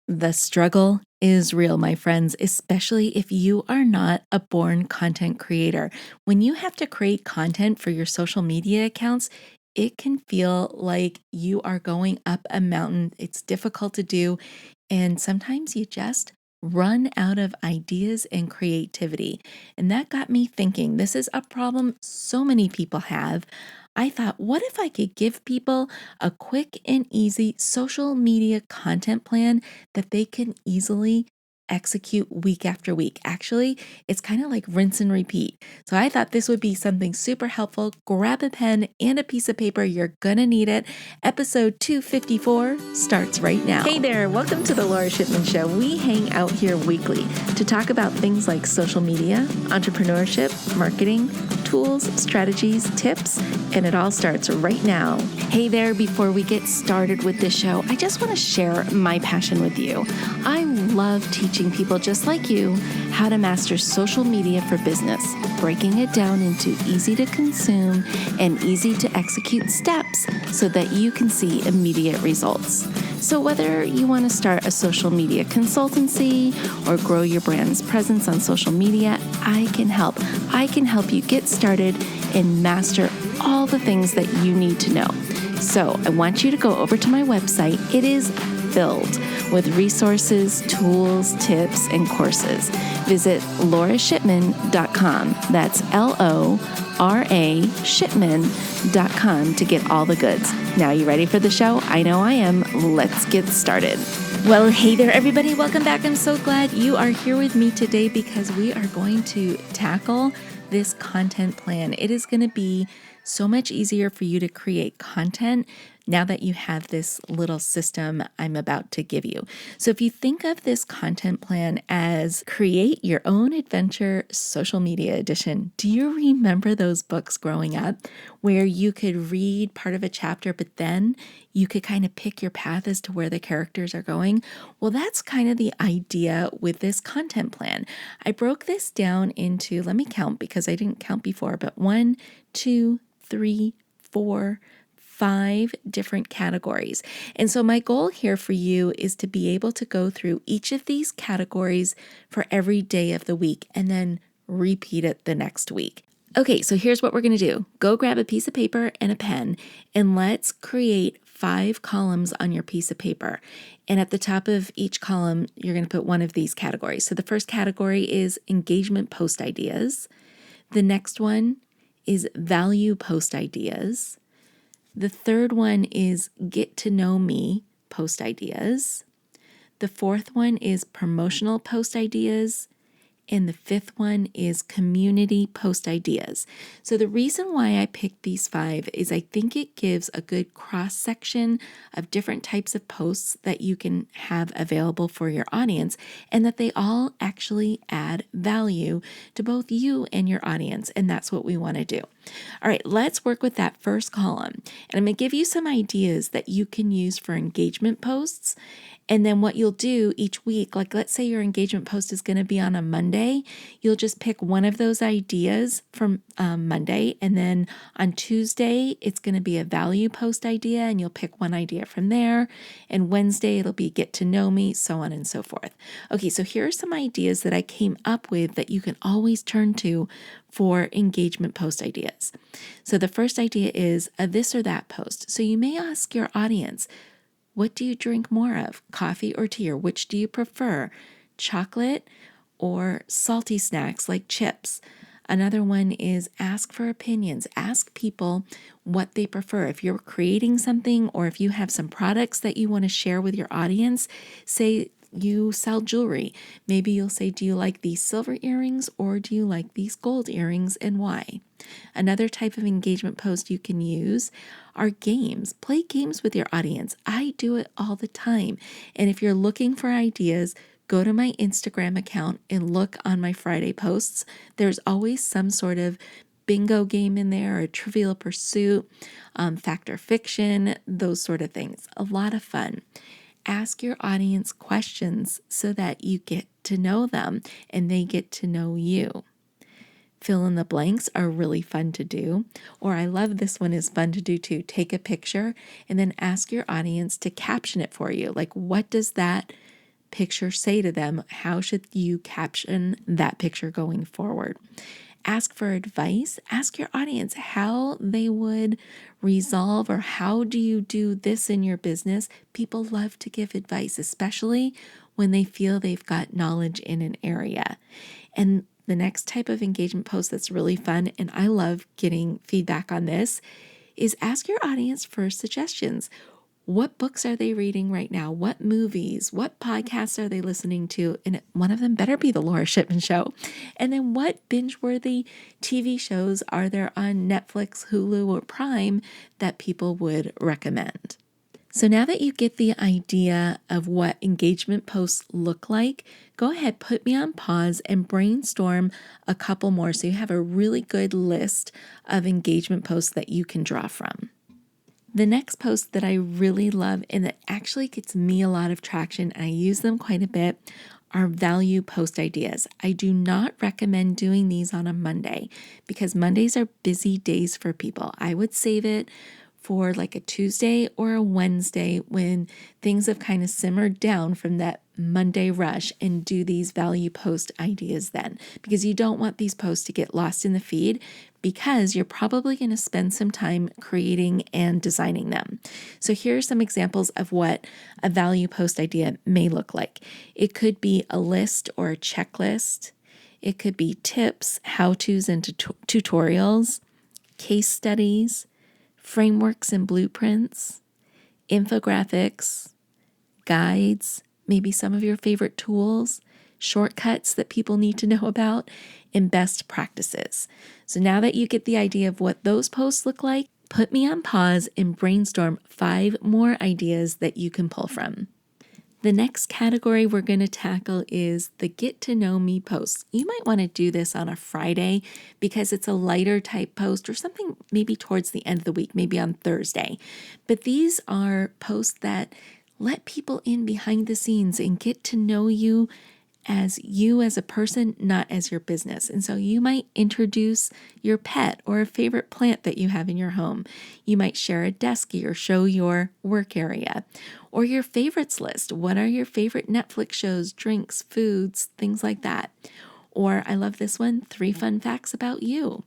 The struggle is real, my friends, especially if you are not a born content creator. When you have to create content for your social media accounts, it can feel like you are going up a mountain. It's difficult to do. And sometimes you just run out of ideas and creativity. And that got me thinking this is a problem so many people have. I thought, what if I could give people a quick and easy social media content plan that they can easily execute week after week? Actually, it's kind of like rinse and repeat. So I thought this would be something super helpful. Grab a pen and a piece of paper. You're going to need it. Episode 254 starts right now. Hey there, welcome to the Laura Shipman Show. We hang out here weekly to talk about things like social media, entrepreneurship, marketing, tools, strategies, tips, and it all starts right now. Hey there, before we get started with this show, I just want to share my passion with you. I love teaching people just like you how to master social media for business, breaking it down into easy to consume and easy to execute steps so that you can see immediate results. So whether you want to start a social media consultancy or grow your brand's presence on social media, I can help. I can help you get started and master all the things that you need to know. So I want you to go over to my website. It is filled with resources, tools, tips, and courses. Visit laurashipman.com. That's LORA Shipman.com to get all the goods. Now, you ready for the show? I know I am. Let's get started. Well, hey there, everybody. Welcome back. I'm so glad you are here with me today because we are going to tackle this content plan. It is going to be so much easier for you to create content now that you have this little system I'm about to give you. So if you think of this content plan as Create Your Own Adventure Social Media Edition, do you remember those books growing up where you could read part of a chapter, but then you could kind of pick your path as to where the characters are going? Well, that's kind of the idea with this content plan. I broke this down into, let me count because I didn't count before, but 1, 2, 3, 4, 5 different categories. And so my goal here for you is to be able to go through each of these categories for every day of the week and then repeat it the next week. Okay, so here's what we're going to do. Go grab a piece of paper and a pen, and let's create 5 columns on your piece of paper. And at the top of each column, you're going to put one of these categories. So the first category is engagement post ideas. The next one is value post ideas. The third one is get to know me post ideas. The fourth one is promotional post ideas. And the fifth one is community post ideas. So the reason why I picked these 5 is I think it gives a good cross section of different types of posts that you can have available for your audience, and that they all actually add value to both you and your audience. And that's what we want to do. All right, let's work with that first column. And I'm going to give you some ideas that you can use for engagement posts. And then what you'll do each week, like let's say your engagement post is going to be on a Monday, you'll just pick one of those ideas from Monday. And then on Tuesday, it's going to be a value post idea, and you'll pick one idea from there. And Wednesday, it'll be get to know me, so on and so forth. Okay, so here are some ideas that I came up with that you can always turn to for engagement post ideas. So the first idea is a this or that post. So you may ask your audience, what do you drink more of, coffee or tea, or which do you prefer, chocolate or salty snacks like chips? Another one is ask for opinions. Ask people what they prefer. If you're creating something or if you have some products that you want to share with your audience, say you sell jewelry. Maybe you'll say, do you like these silver earrings or do you like these gold earrings, and why? Another type of engagement post you can use are games. Play games with your audience. I do it all the time. And if you're looking for ideas, go to my Instagram account and look on my Friday posts. There's always some sort of bingo game in there, or Trivial Pursuit, fact or fiction, those sort of things. A lot of fun. Ask your audience questions so that you get to know them and they get to know you. Fill in the blanks are really fun to do. Or I love this one is fun to do too. Take a picture and then ask your audience to caption it for you. Like, what does that picture say to them? How should you caption that picture going forward? Ask for advice. Ask your audience how they would resolve, or how do you do this in your business? People love to give advice, especially when they feel they've got knowledge in an area. And the next type of engagement post that's really fun, and I love getting feedback on this, is ask your audience for suggestions. What books are they reading right now? What movies? What podcasts are they listening to? And one of them better be The Laura Shipman Show. And then what binge-worthy TV shows are there on Netflix, Hulu, or Prime that people would recommend? So now that you get the idea of what engagement posts look like, go ahead, put me on pause and brainstorm a couple more so you have a really good list of engagement posts that you can draw from. The next post that I really love and that actually gets me a lot of traction, and I use them quite a bit, are value post ideas. I do not recommend doing these on a Monday because Mondays are busy days for people. I would save it for like a Tuesday or a Wednesday when things have kind of simmered down from that Monday rush, and do these value post ideas then, because you don't want these posts to get lost in the feed, because you're probably going to spend some time creating and designing them. So here are some examples of what a value post idea may look like. It could be a list or a checklist. It could be tips, how-tos and tutorials, case studies, frameworks and blueprints, infographics, guides, maybe some of your favorite tools, shortcuts that people need to know about, and best practices. So now that you get the idea of what those posts look like, put me on pause and brainstorm 5 more ideas that you can pull from. The next category we're going to tackle is the get to know me posts. You might want to do this on a Friday because it's a lighter type post, or something maybe towards the end of the week, maybe on Thursday. But these are posts that let people in behind the scenes and get to know you as a person, not as your business. And so you might introduce your pet or a favorite plant that you have in your home. You might share a deskie or show your work area, or your favorites list. What are your favorite Netflix shows, drinks, foods, things like that? Or I love this one, 3 fun facts about you.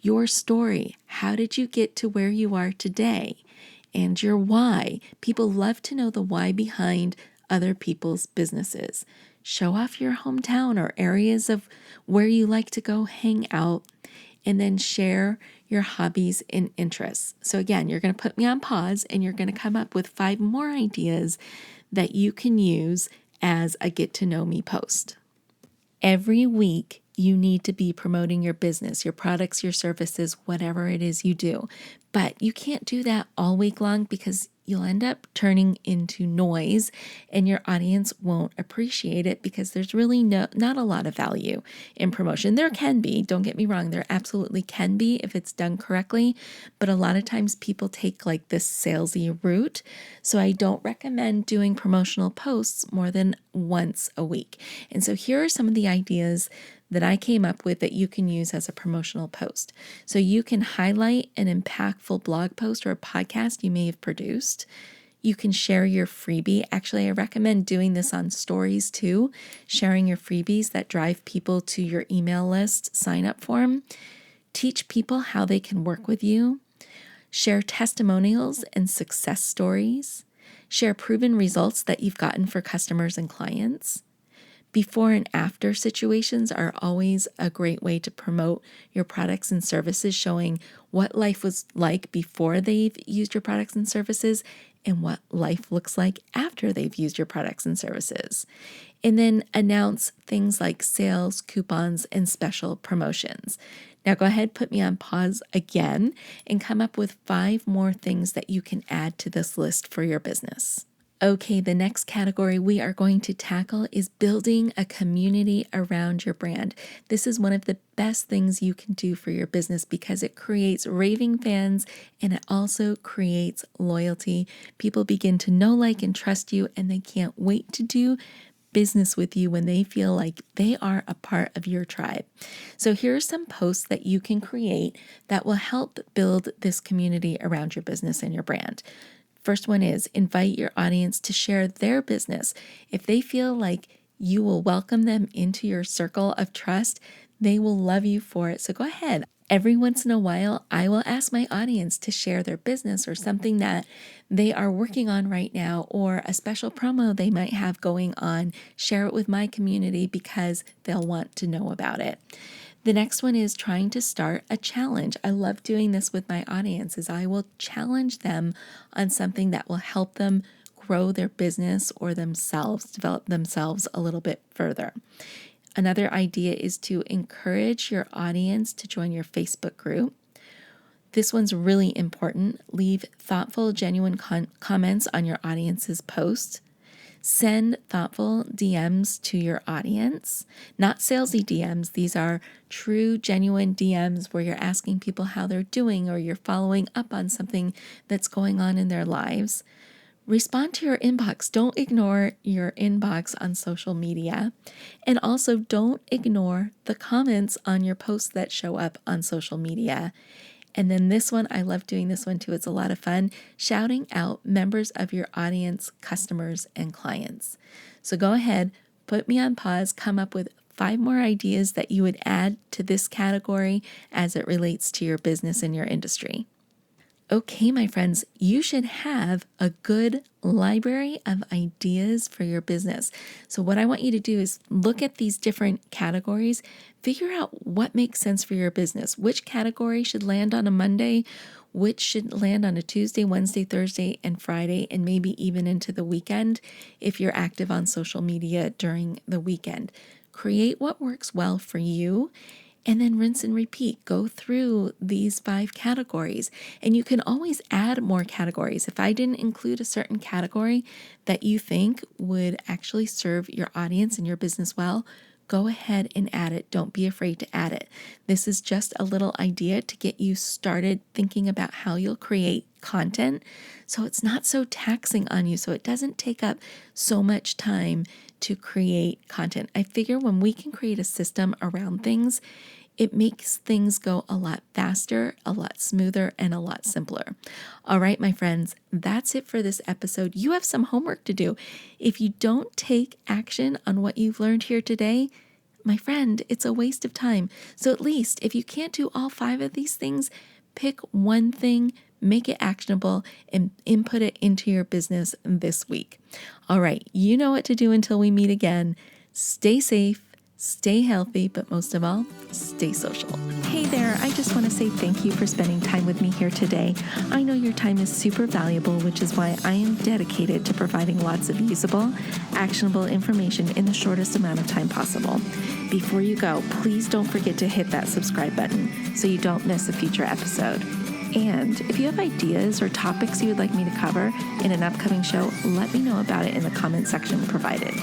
Your story. How did you get to where you are today? And your why. People love to know the why behind other people's businesses. Show off your hometown or areas of where you like to go hang out, and then share your hobbies and interests. So again, you're going to put me on pause and you're going to come up with 5 more ideas that you can use as a get to know me post. Every week, you need to be promoting your business, your products, your services, whatever it is you do. But you can't do that all week long because you'll end up turning into noise and your audience won't appreciate it, because there's really not a lot of value in promotion. There can be, don't get me wrong, there absolutely can be if it's done correctly, but a lot of times people take like this salesy route. So I don't recommend doing promotional posts more than once a week. And so here are some of the ideas that I came up with that you can use as a promotional post. So you can highlight an impactful blog post or a podcast you may have produced. You can share your freebie. Actually, I recommend doing this on stories too, sharing your freebies that drive people to your email list sign up form. Teach people how they can work with you. Share testimonials and success stories. Share proven results that you've gotten for customers and clients. Before and after situations are always a great way to promote your products and services, showing what life was like before they've used your products and services and what life looks like after they've used your products and services. And then announce things like sales, coupons, and special promotions. Now go ahead, put me on pause again, and come up with 5 more things that you can add to this list for your business. Okay, the next category we are going to tackle is building a community around your brand. This is one of the best things you can do for your business because it creates raving fans and it also creates loyalty. People begin to know, like, and trust you, and they can't wait to do business with you when they feel like they are a part of your tribe. So here are some posts that you can create that will help build this community around your business and your brand. First one is invite your audience to share their business. If they feel like you will welcome them into your circle of trust, they will love you for it. So go ahead. Every once in a while, I will ask my audience to share their business or something that they are working on right now, or a special promo they might have going on. Share it with my community because they'll want to know about it. The next one is trying to start a challenge. I love doing this with my audience, is I will challenge them on something that will help them grow their business or themselves, develop themselves a little bit further. Another idea is to encourage your audience to join your Facebook group. This one's really important. Leave thoughtful, genuine comments on your audience's posts. Send thoughtful DMs to your audience, not salesy DMs. These are true, genuine DMs where you're asking people how they're doing or you're following up on something that's going on in their lives. Respond to your inbox. Don't ignore your inbox on social media. And also don't ignore the comments on your posts that show up on social media. And then this one, I love doing this one too. It's a lot of fun. Shouting out members of your audience, customers, and clients. So go ahead, put me on pause, come up with 5 more ideas that you would add to this category as it relates to your business and your industry. Okay, my friends, you should have a good library of ideas for your business. So what I want you to do is look at these different categories, figure out what makes sense for your business. Which category should land on a Monday, which should land on a Tuesday, Wednesday, Thursday, and Friday, and maybe even into the weekend if you're active on social media during the weekend. Create what works well for you. And then rinse and repeat. Go through these 5 categories. And you can always add more categories. If I didn't include a certain category that you think would actually serve your audience and your business well, go ahead and add it. Don't be afraid to add it. This is just a little idea to get you started thinking about how you'll create content so it's not so taxing on you, so it doesn't take up so much time to create content. I figure when we can create a system around things, it makes things go a lot faster, a lot smoother, and a lot simpler. All right, my friends, that's it for this episode. You have some homework to do. If you don't take action on what you've learned here today, my friend, it's a waste of time. So at least if you can't do all 5 of these things, pick one thing, make it actionable, and input it into your business this week. All right, you know what to do until we meet again. Stay safe, stay healthy, but most of all, stay social. Hey there, I just want to say thank you for spending time with me here today. I know your time is super valuable, which is why I am dedicated to providing lots of usable, actionable information in the shortest amount of time possible. Before you go, please don't forget to hit that subscribe button so you don't miss a future episode. And if you have ideas or topics you would like me to cover in an upcoming show, let me know about it in the comment section provided.